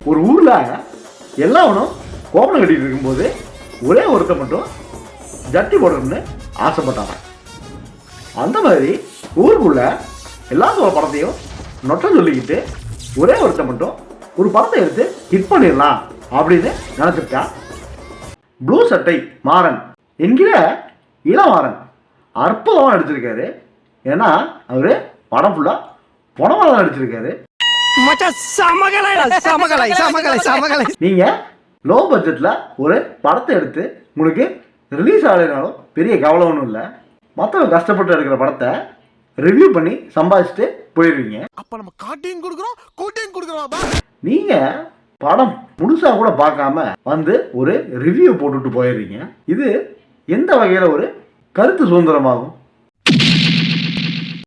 ஒரு ஊரில் எல்லாவனும் கோபனம் கட்டிட்டு இருக்கும்போது ஒரே ஒருத்தன் மட்டும் ஜட்டி போடணும்னு ஆசைப்பட்டாங்க. அந்த மாதிரி ஊருக்குள்ள எல்லாத்தோட படத்தையும் நொட்ட சொல்லிக்கிட்டு ஒரே ஒருத்தன் மட்டும் ஒரு படத்தை எடுத்து ஹிட் பண்ணிடலாம் அப்படின்னு நினச்சிருக்கான். ப்ளூ சட்டை மாறன் என்கிற இளமாறன் அற்புதமாக நடிச்சிருக்காரு. ஏன்னா அவர் படம் ஃபுல்லாக பணமாக தான் நடிச்சிருக்காரு. நீங்கள் லோ பட்ஜெட்டில் ஒரு படத்தை எடுத்து உங்களுக்கு ரிலீஸ் ஆகலைனாலும் பெரிய கவலை ஒன்றும் இல்லை. மற்றவங்க கஷ்டப்பட்டு எடுக்கிற படத்தை ரிவ்யூ பண்ணி சம்பாதிச்சுட்டு போயிடுவீங்க. அப்ப நம்ம காட்டியும் கொடுக்குறோம் கூட்டியும் கொடுக்குறோம். நீங்கள் படம் முழுசாக கூட பார்க்காம வந்து ஒரு ரிவ்யூ போட்டுட்டு போயிடுறீங்க. இது எந்த வகையில் ஒரு கருத்து சுதந்திரமாகும்?